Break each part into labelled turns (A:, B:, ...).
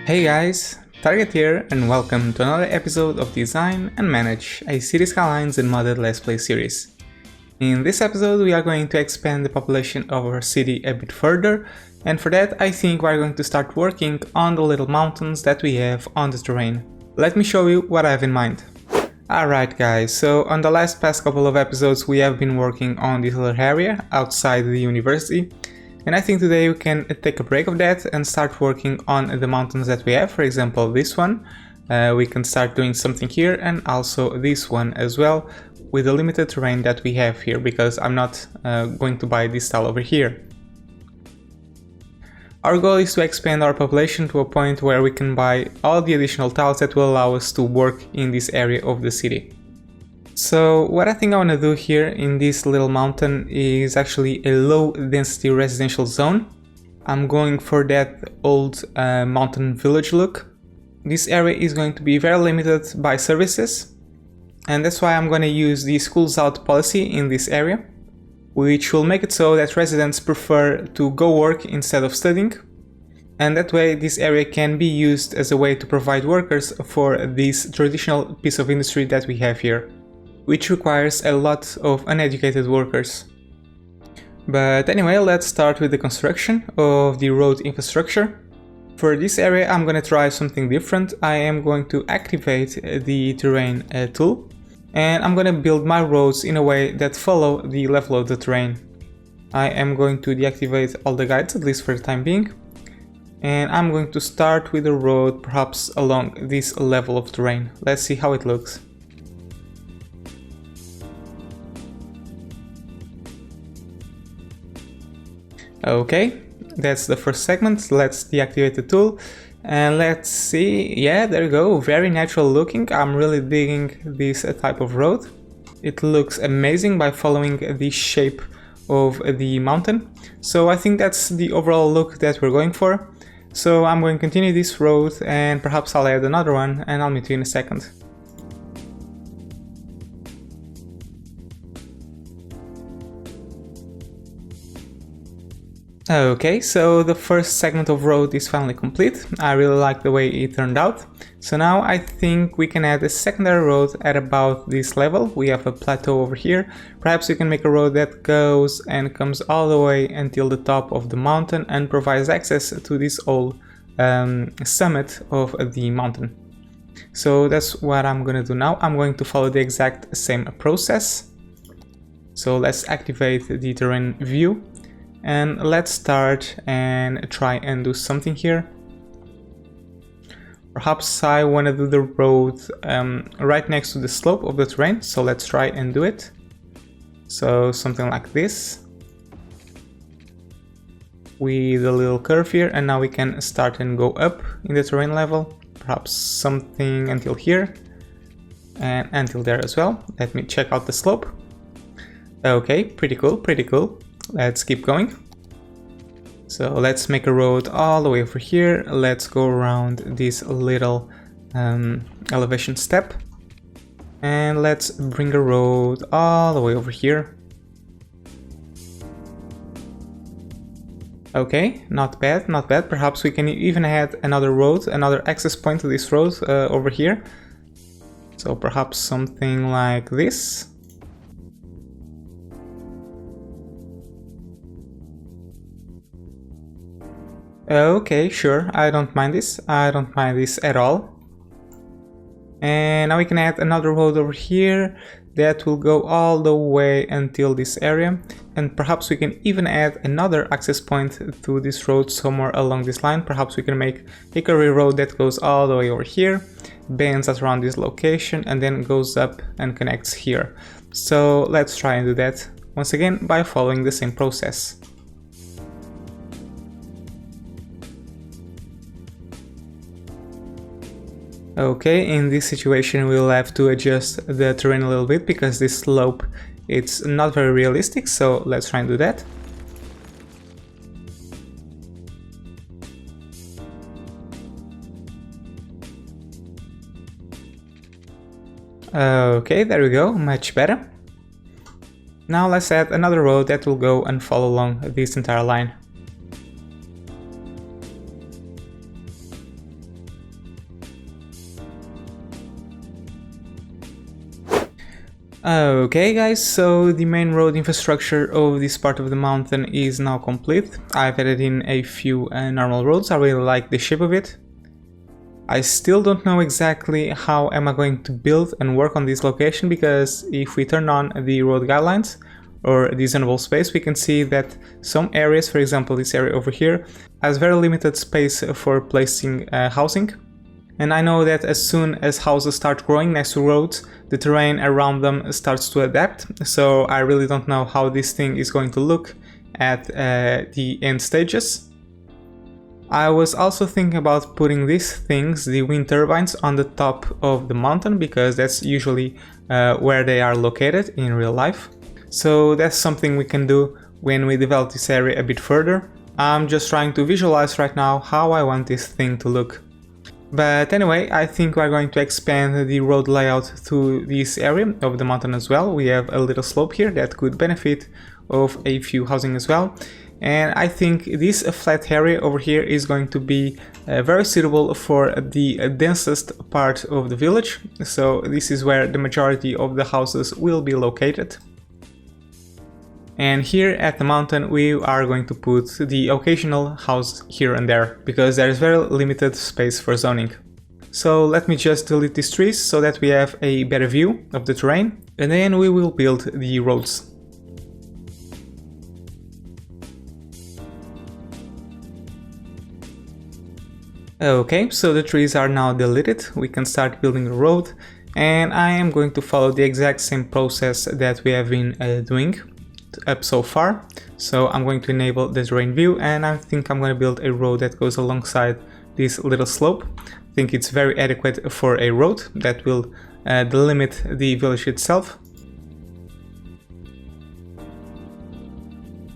A: Hey guys, Target here and welcome to another episode of Design and Manage a City Skylines and Modded Let's Play series. In this episode we are going to expand the population of our city a bit further, and for that I think we are going to start working on the little mountains that we have on the terrain. Let me show you what I have in mind. Alright guys, so on the past couple of episodes we have been working on this little area outside the university. And I think today we can take a break of that and start working on the mountains that we have. For example, this one, we can start doing something here, and also this one as well, with the limited terrain that we have here, because I'm not going to buy this tile over here. Our goal is to expand our population to a point where we can buy all the additional tiles that will allow us to work in this area of the city. So what I think I want to do here in this little mountain is actually a low density residential zone. I'm going for that old mountain village look. This area is going to be very limited by services, and that's why I'm going to use the schools out policy in this area, which will make it so that residents prefer to go work instead of studying, and that way this area can be used as a way to provide workers for this traditional piece of industry that we have here, which requires a lot of uneducated workers. But anyway, let's start with the construction of the road infrastructure. For this area I'm gonna try something different. I am going to activate the terrain tool, and I'm gonna build my roads in a way that follow the level of the terrain. I am going to deactivate all the guides, at least for the time being, and I'm going to start with a road perhaps along this level of terrain. Let's see how it looks. Okay, that's the first segment. Let's deactivate the tool and let's see. Yeah, there you go, very natural looking. I'm really digging this type of road. It looks amazing by following the shape of the mountain. So I think that's the overall look that we're going for. So I'm going to continue this road and perhaps I'll add another one, and I'll meet you in a second. Okay, so the first segment of road is finally complete. I really like the way it turned out. So now I think we can add a secondary road at about this level. We have a plateau over here. Perhaps we can make a road that goes and comes all the way until the top of the mountain and provides access to this old summit of the mountain. So that's what I'm gonna do now. I'm going to follow the exact same process. So let's activate the terrain view. And let's start and try and do something here. Perhaps I want to do the road right next to the slope of the terrain, so let's try and do it. So something like this, with a little curve here, and now we can start and go up in the terrain level. Perhaps something until here, and until there as well. Let me check out the slope. Okay, pretty cool, pretty cool. Let's keep going. So let's make a road all the way over here. Let's go around this little elevation step, and let's bring a road all the way over here. Okay, not bad, not bad. Perhaps we can even add another road, another access point to this road over here. So perhaps something like this. Okay, sure, I don't mind this. I don't mind this at all. And now we can add another road over here that will go all the way until this area. And perhaps we can even add another access point to this road somewhere along this line. Perhaps we can make a career road that goes all the way over here, bends at around this location, and then goes up and connects here. So let's try and do that once again by following the same process. Okay, in this situation we'll have to adjust the terrain a little bit because this slope, it's not very realistic, so let's try and do that. Okay, there we go, much better. Now let's add another road that will go and follow along this entire line. Okay guys, so the main road infrastructure of this part of the mountain is now complete. I've added in a few normal roads. I really like the shape of it. I still don't know exactly how am I going to build and work on this location, because if we turn on the road guidelines or the zonable space, we can see that some areas, for example this area over here, has very limited space for placing housing. And I know that as soon as houses start growing next to roads, the terrain around them starts to adapt, so I really don't know how this thing is going to look at the end stages. I was also thinking about putting these things, the wind turbines, on the top of the mountain, because that's usually where they are located in real life. So that's something we can do when we develop this area a bit further. I'm just trying to visualize right now how I want this thing to look. But anyway, I think we're going to expand the road layout through this area of the mountain as well. We have a little slope here that could benefit of a few housing as well. And I think this flat area over here is going to be very suitable for the densest part of the village. So this is where the majority of the houses will be located. And here at the mountain we are going to put the occasional house here and there, because there is very limited space for zoning. So let me just delete these trees so that we have a better view of the terrain, and then we will build the roads. Okay, so the trees are now deleted, we can start building the road, and I am going to follow the exact same process that we have been doing up so far. So I'm going to enable the terrain view, and I think I'm going to build a road that goes alongside this little slope. I think it's very adequate for a road that will delimit the village itself.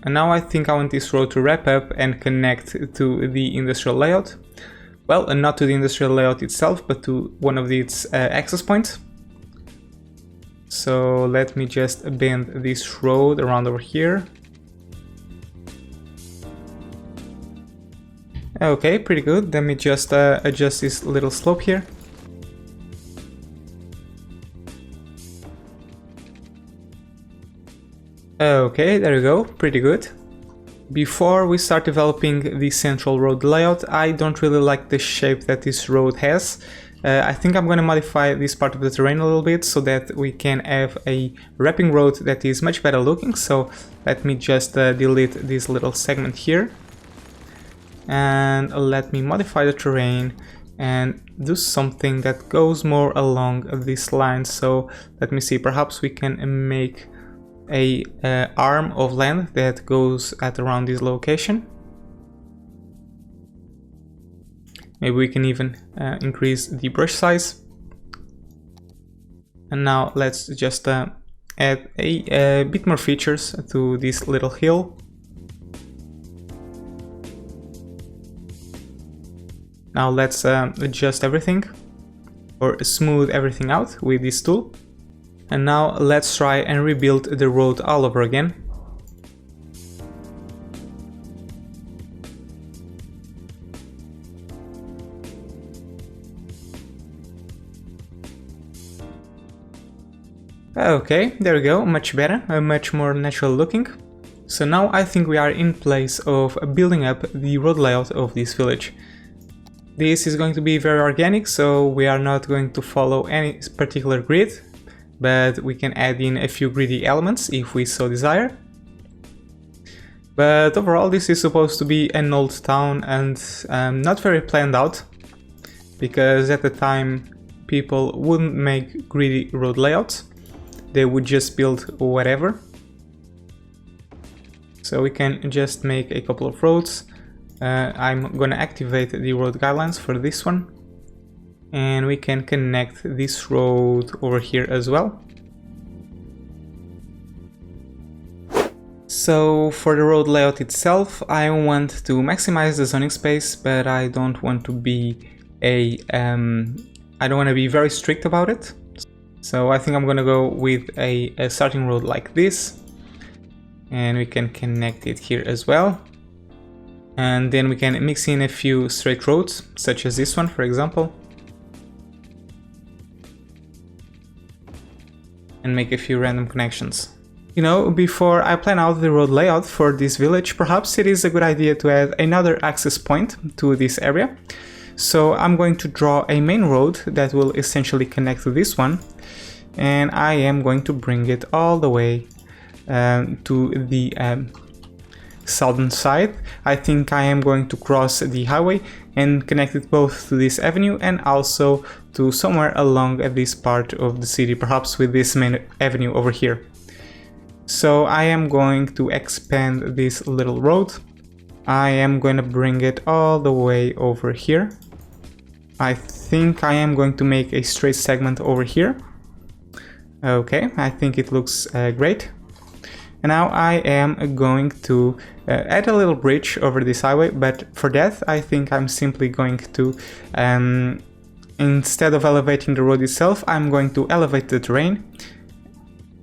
A: And now I think I want this road to wrap up and connect to the industrial layout. Well, not to the industrial layout itself, but to one of its access points. So let me just bend this road around over here. Okay, pretty good. Let me just adjust this little slope here. Okay, there you go, pretty good. Before we start developing the central road layout, I don't really like the shape that this road has. I think I'm going to modify this part of the terrain a little bit so that we can have a wrapping road that is much better looking. So let me just delete this little segment here. And let me modify the terrain and do something that goes more along this line. So let me see, perhaps we can make a arm of land that goes at around this location. Maybe we can even increase the brush size. And now let's just add a bit more features to this little hill. Now let's adjust everything, or smooth everything out with this tool. And now let's try and rebuild the road all over again. Okay, there we go, much better, much more natural looking. So now I think we are in place of building up the road layout of this village. This is going to be very organic, so we are not going to follow any particular grid, but we can add in a few greedy elements if we so desire. But overall this is supposed to be an old town and not very planned out, because at the time people wouldn't make greedy road layouts. They would just build whatever. So we can just make a couple of roads. I'm gonna activate the road guidelines for this one. And we can connect this road over here as well. So for the road layout itself, I want to maximize the zoning space, but I don't want to be I don't want to be very strict about it. So I think I'm gonna go with a starting road like this, and we can connect it here as well. And then we can mix in a few straight roads, such as this one, for example. and make a few random connections. You know, before I plan out the road layout for this village, perhaps it is a good idea to add another access point to this area. So I'm going to draw a main road that will essentially connect to this one, and I am going to bring it all the way to the southern side. I think I am going to cross the highway and connect it both to this avenue and also to somewhere along this part of the city, perhaps with this main avenue over here. So I am going to expand this little road. I am going to bring it all the way over here. I think I am going to make a straight segment over here. Okay, I think it looks great. And now I am going to add a little bridge over this highway, but for that I think I'm simply going to, instead of elevating the road itself, I'm going to elevate the terrain.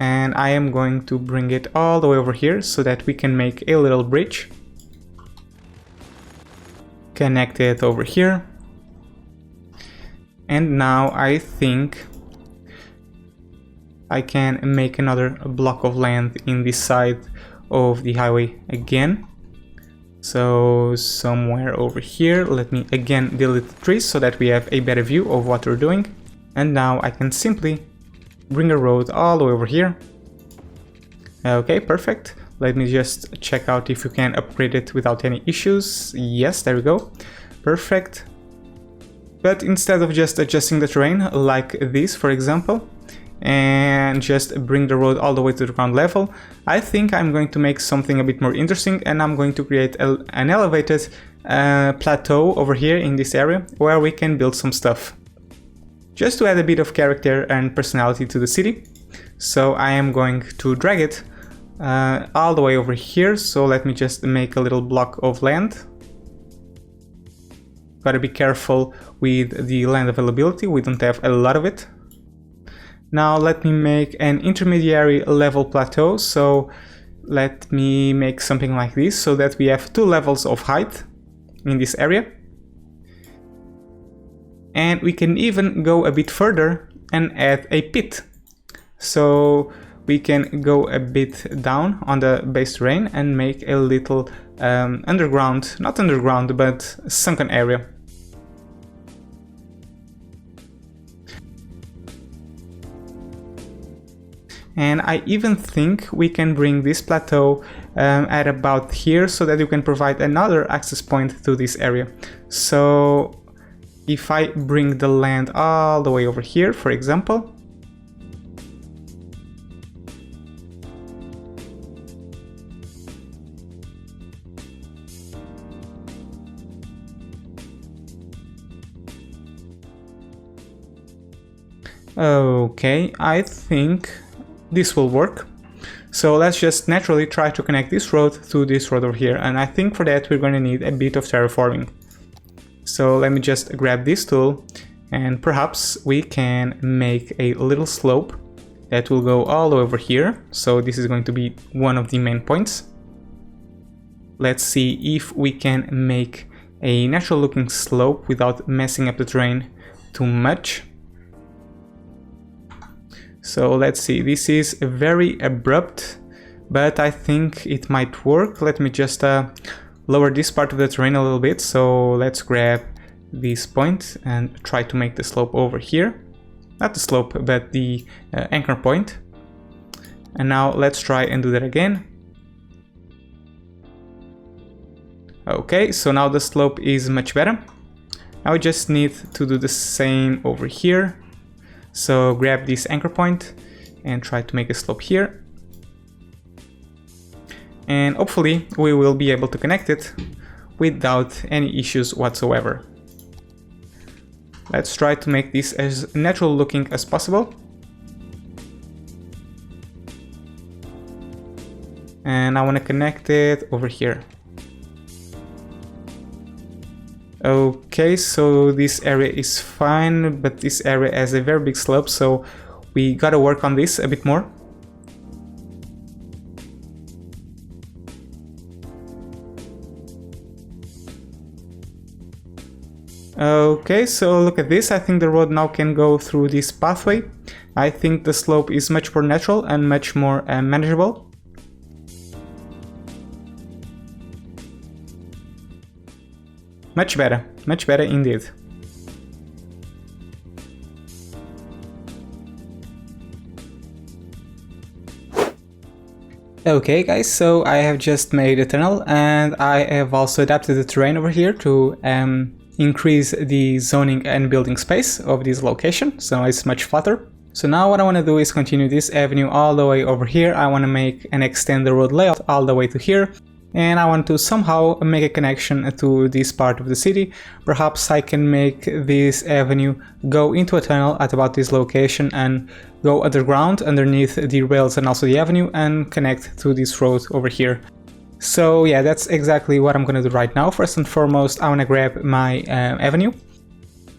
A: And I am going to bring it all the way over here so that we can make a little bridge. Connect it over here. And now I think I can make another block of land in this side of the highway again. So somewhere over here, let me again delete the trees so that we have a better view of what we're doing. And now I can simply bring a road all the way over here. Okay, perfect. Let me just check out if you can upgrade it without any issues. Yes, there we go. Perfect. But instead of just adjusting the terrain like this, for example, and just bring the road all the way to the ground level, I think I'm going to make something a bit more interesting, and I'm going to create an elevated plateau over here in this area where we can build some stuff. Just to add a bit of character and personality to the city. So I am going to drag it all the way over here. So let me just make a little block of land. Gotta be careful with the land availability, we don't have a lot of it. Now let me make an intermediary level plateau. So let me make something like this so that we have 2 levels of height in this area. And we can even go a bit further and add a pit. So we can go a bit down on the base terrain and make a little underground, not underground, but sunken area. And I even think we can bring this plateau at about here so that you can provide another access point to this area. So if I bring the land all the way over here, for example, okay, I think this will work. So let's just naturally try to connect this road to this road over here, and I think for that we're going to need a bit of terraforming. So let me just grab this tool, and perhaps we can make a little slope that will go all the way over here. So this is going to be one of the main points. Let's see if we can make a natural looking slope without messing up the terrain too much. So let's see, this is very abrupt, but I think it might work. Let me just lower this part of the terrain a little bit. So let's grab this point and try to make the slope over here. Not the slope, but the anchor point. And now let's try and do that again. Okay, so now the slope is much better. Now we just need to do the same over here. So grab this anchor point and try to make a slope here. And hopefully we will be able to connect it without any issues whatsoever. Let's try to make this as natural looking as possible. And I want to connect it over here. Okay, so this area is fine, but this area has a very big slope, so we gotta work on this a bit more. Okay, so look at this. I think the road now can go through this pathway. I think the slope is much more natural and much more manageable. Much better indeed. Okay guys, so I have just made a tunnel and I have also adapted the terrain over here to increase the zoning and building space of this location, so it's much flatter. So now what I want to do is continue this avenue all the way over here. I want to make and extend the road layout all the way to here, and I want to somehow make a connection to this part of the city. Perhaps I can make this avenue go into a tunnel at about this location and go underground underneath the rails and also the avenue and connect to this road over here. So yeah, that's exactly what I'm gonna do right now. First and foremost, I want to grab my avenue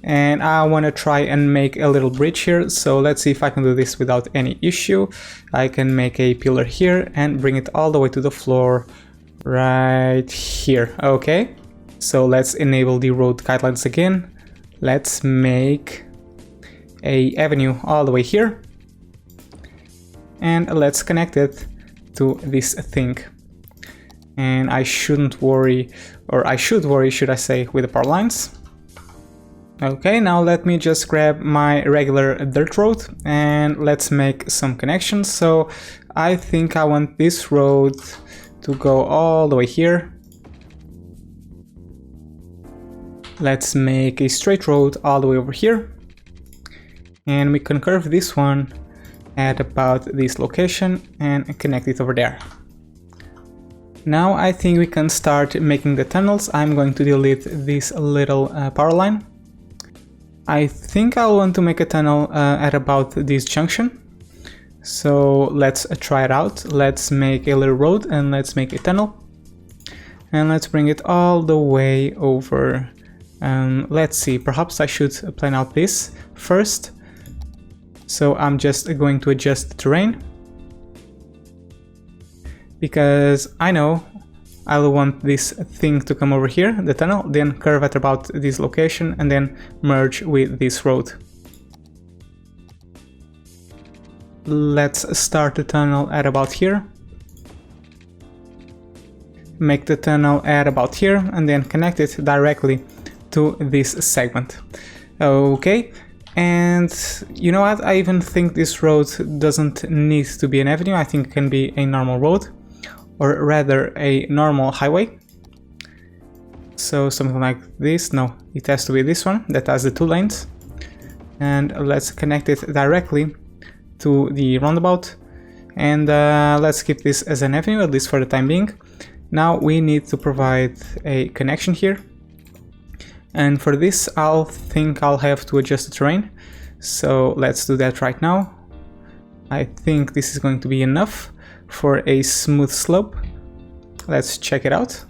A: and I want to try and make a little bridge here. So let's see if I can do this without any issue. I can make a pillar here and bring it all the way to the floor right here. Okay, so let's enable the road guidelines again. Let's make a avenue all the way here and let's connect it to this thing. And I shouldn't worry, or I should worry, should I say, with the power lines. Okay, now let me just grab my regular dirt road and let's make some connections. So I think I want this road to go all the way here. Let's make a straight road all the way over here. And we can curve this one at about this location and connect it over there. Now I think we can start making the tunnels. I'm going to delete this little power line. I think I want to make a tunnel at about this junction. So let's try it out. Let's make a little road and let's make a tunnel. And let's bring it all the way over. Let's see, perhaps I should plan out this first. So I'm just going to adjust the terrain, because I know I'll want this thing to come over here, the tunnel, then curve at about this location and then merge with this road. Let's start the tunnel at about here. Make the tunnel at about here and then connect it directly to this segment. Okay, and you know what, I even think this road doesn't need to be an avenue. I think it can be a normal road, or rather a normal highway. So something like this. No, it has to be this one that has the 2 lanes. And let's connect it directly to the roundabout. And let's keep this as an avenue, at least for the time being. Now we need to provide a connection here. And for this, I'll think I'll have to adjust the terrain. So let's do that right now. I think this is going to be enough for a smooth slope. Let's check it out.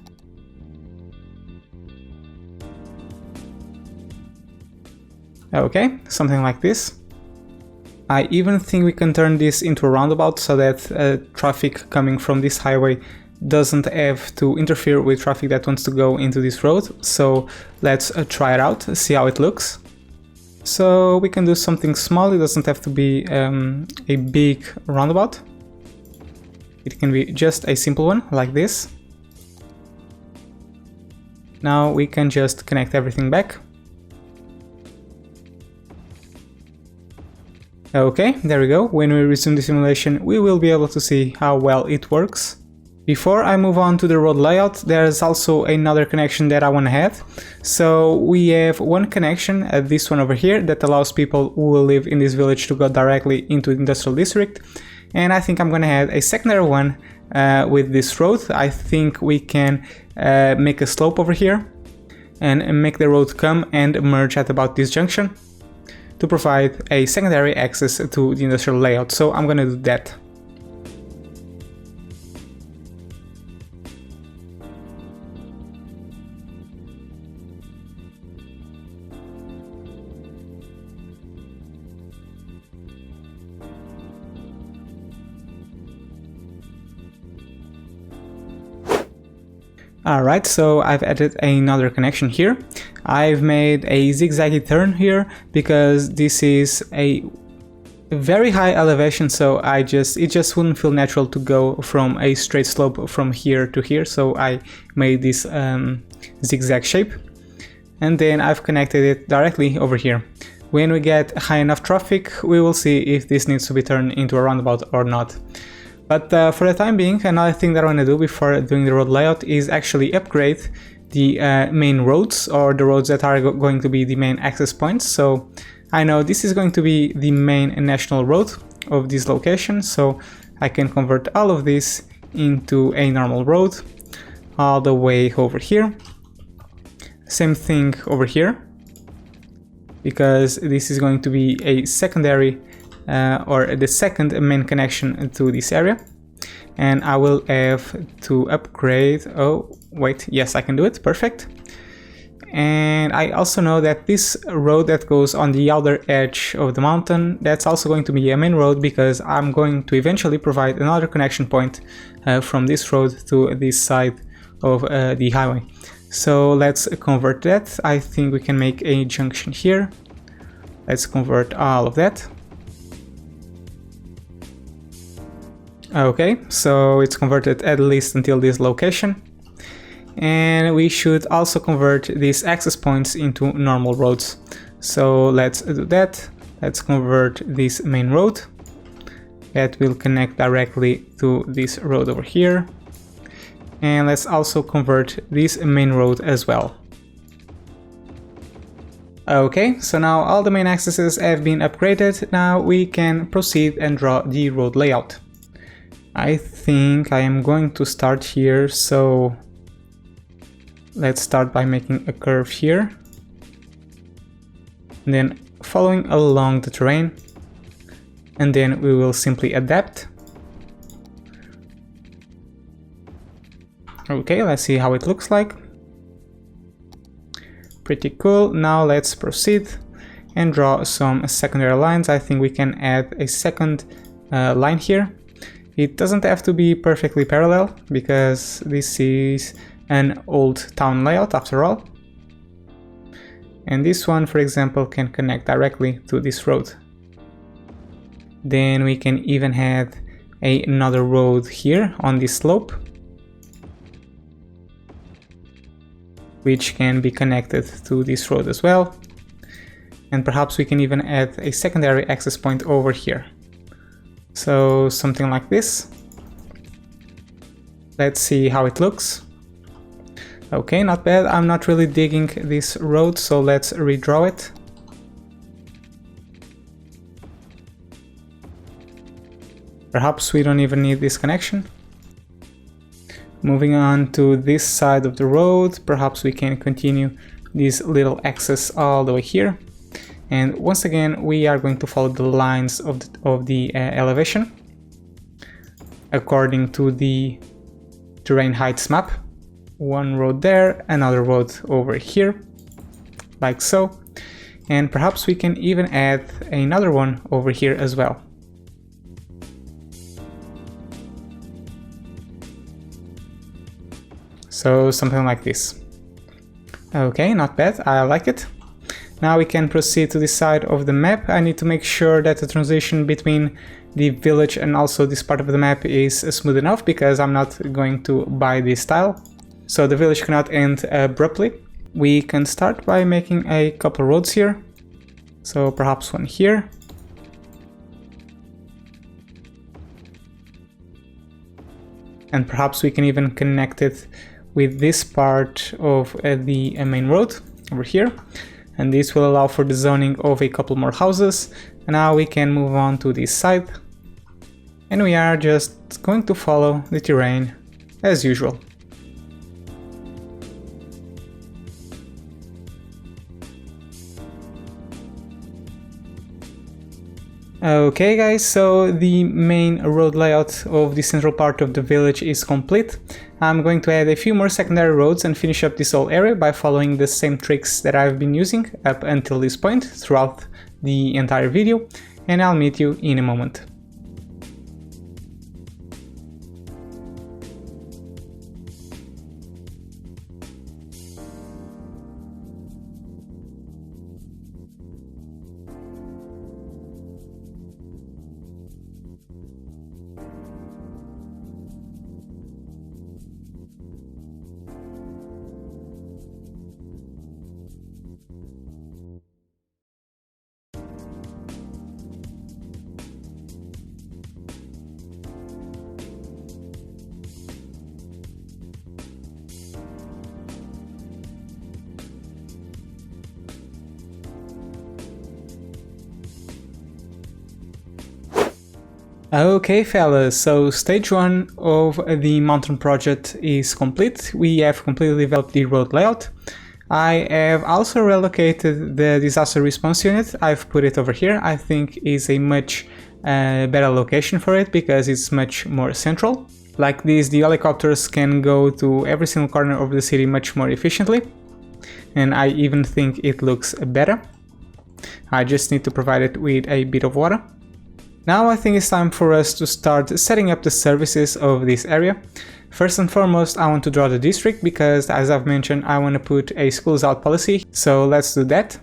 A: Okay, something like this. I even think we can turn this into a roundabout so that traffic coming from this highway doesn't have to interfere with traffic that wants to go into this road. So let's try it out, see how it looks. So we can do something small. It doesn't have to be a big roundabout. It can be just a simple one like this. Now we can just connect everything back. Okay, there we go. When we resume the simulation, we will be able to see how well it works. Before I move on to the road layout, there's also another connection that I want to add. So we have one connection, this one over here, that allows people who will live in this village to go directly into the industrial district. And I think I'm going to add a secondary one with this road. I think we can make a slope over here and make the road come and merge at about this junction to provide a secondary access to the industrial layout. So I'm going to do that. Alright, so I've added another connection here. I've made a zigzaggy turn here because this is a very high elevation, so it just wouldn't feel natural to go from a straight slope from here to here, so I made this zigzag shape, and then I've connected it directly over here. When we get high enough traffic, we will see if this needs to be turned into a roundabout or not. But for the time being, another thing that I want to do before doing the road layout is actually upgrade the main roads, or the roads that are going to be the main access points. So I know this is going to be the main national road of this location, so I can convert all of this into a normal road all the way over here. Same thing over here, because this is going to be a secondary or the second main connection to this area. And I will have to upgrade, oh wait, yes, I can do it, perfect. And I also know that this road that goes on the outer edge of the mountain, that's also going to be a main road, because I'm going to eventually provide another connection point from this road to this side of the highway. So let's convert that. I think we can make a junction here. Let's convert all of that. Okay, so it's converted at least until this location. And we should also convert these access points into normal roads. So let's do that. Let's convert this main road. That will connect directly to this road over here. And let's also convert this main road as well. Okay, so now all the main accesses have been upgraded. Now we can proceed and draw the road layout. I think I am going to start here, so let's start by making a curve here, and then following along the terrain, and then we will simply adapt. Okay, let's see how it looks like. Pretty cool. Now let's proceed and draw some secondary lines. I think we can add a second line here. It doesn't have to be perfectly parallel, because this is an old town layout after all. And this one, for example, can connect directly to this road. Then we can even add another road here on this slope, which can be connected to this road as well. And perhaps we can even add a secondary access point over here. So something like this. Let's see how it looks. Okay, not bad. I'm not really digging this road, so let's redraw it. Perhaps we don't even need this connection. Moving on to this side of the road, perhaps we can continue this little axis all the way here. And once again, we are going to follow the lines of the elevation according to the terrain heights map. One road there, another road over here, like so. And perhaps we can even add another one over here as well. So something like this. Okay, not bad, I like it. Now we can proceed to this side of the map. I need to make sure that the transition between the village and also this part of the map is smooth enough, because I'm not going to buy this tile. So the village cannot end abruptly. We can start by making a couple roads here. So perhaps one here. And perhaps we can even connect it with this part of the main road over here. And this will allow for the zoning of a couple more houses. And now we can move on to this side. And we are just going to follow the terrain as usual. Okay guys, so the main road layout of the central part of the village is complete. I'm going to add a few more secondary roads and finish up this whole area by following the same tricks that I've been using up until this point throughout the entire video, and I'll meet you in a moment. Okay fellas, so stage 1 of the mountain project is complete. We have completely developed the road layout. I have also relocated the disaster response unit. I've put it over here. I think is a much better location for it because it's much more central. Like this, the helicopters can go to every single corner of the city much more efficiently, and I even think it looks better. I just need to provide it with a bit of water. Now I think it's time for us to start setting up the services of this area. First and foremost, I want to draw the district because, as I've mentioned, I want to put a schools out policy, so let's do that.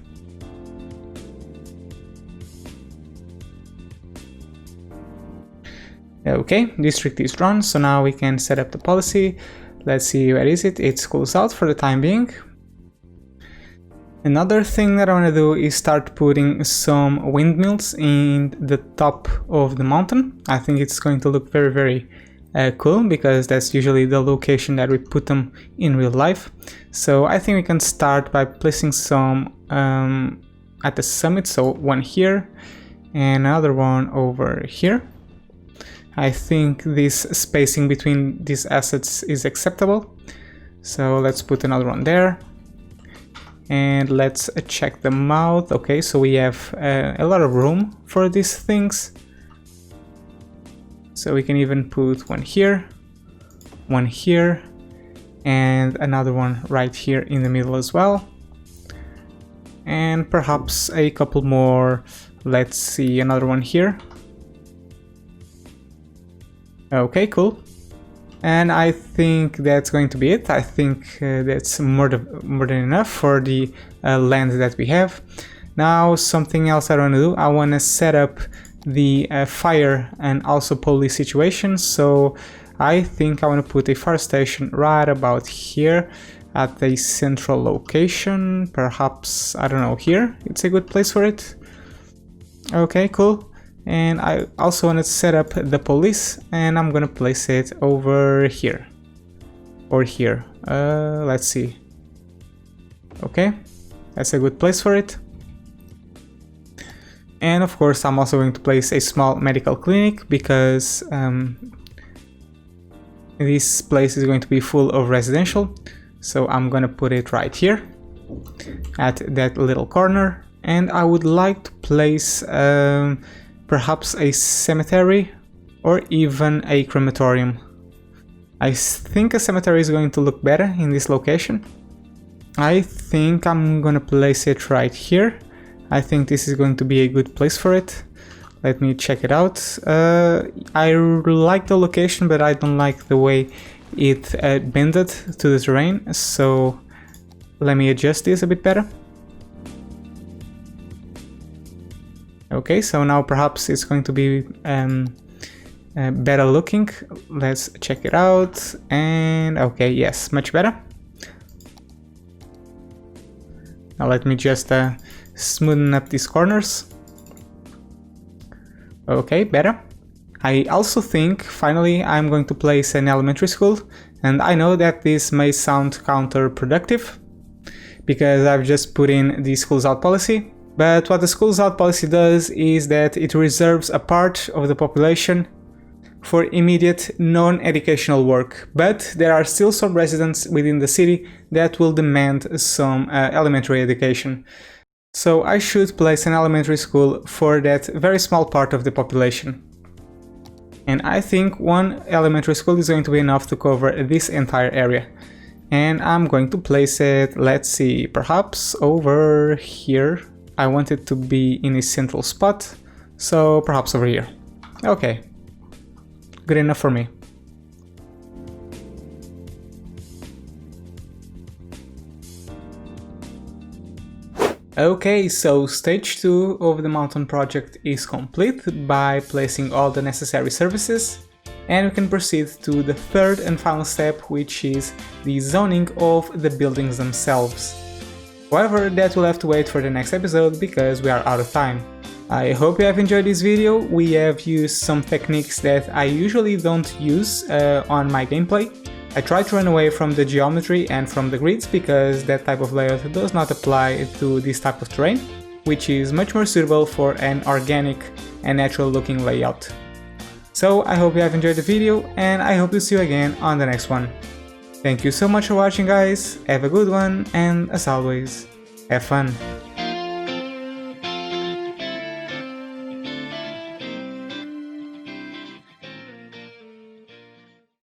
A: Okay, district is drawn, so now we can set up the policy. Let's see, where is it? It's schools out for the time being. Another thing that I want to do is start putting some windmills in the top of the mountain. I think it's going to look very cool because that's usually the location that we put them in real life. So I think we can start by placing some at the summit, so one here and another one over here. I think this spacing between these assets is acceptable, so let's put another one there. And let's check them out. Okay, so we have a lot of room for these things. So we can even put one here, and another one right here in the middle as well. And perhaps a couple more. Let's see, another one here. Okay, cool. And I think that's going to be it. I think that's more than enough for the land that we have. Now something else I want to do, I want to set up the fire and also police situation. So I think I want to put a fire station right about here at a central location. Perhaps, I don't know, here it's a good place for it. Okay, cool. And I also want to set up the police, and I'm gonna place it over here or here. Let's see. Okay, that's a good place for it. And of course I'm also going to place a small medical clinic because this place is going to be full of residential, so I'm gonna put it right here at that little corner. And I would like to place perhaps a cemetery or even a crematorium. I think a cemetery is going to look better in this location. I think I'm gonna place it right here. I think this is going to be a good place for it. Let me check it out. I like the location, but I don't like the way it bended to the terrain, so let me adjust this a bit better. Okay, so now perhaps it's going to be better looking. Let's check it out. And okay, yes, much better. Now let me just smoothen up these corners. Okay, better. I also think finally I'm going to place an elementary school, and I know that this may sound counterproductive because I've just put in the schools out policy. But what the schools out policy does is that it reserves a part of the population for immediate non-educational work, but there are still some residents within the city that will demand some elementary education. So I should place an elementary school for that very small part of the population. And I think one elementary school is going to be enough to cover this entire area. And I'm going to place it, let's see, perhaps over here. I want it to be in a central spot, so perhaps over here. Okay, good enough for me. Okay, so stage 2 of the mountain project is complete by placing all the necessary services, and we can proceed to the third and final step, which is the zoning of the buildings themselves. However, that will have to wait for the next episode because we are out of time. I hope you have enjoyed this video. We have used some techniques that I usually don't use on my gameplay. I try to run away from the geometry and from the grids because that type of layout does not apply to this type of terrain, which is much more suitable for an organic and natural looking layout. So I hope you have enjoyed the video, and I hope to see you again on the next one. Thank you so much for watching, guys, have a good one, and as always, have fun!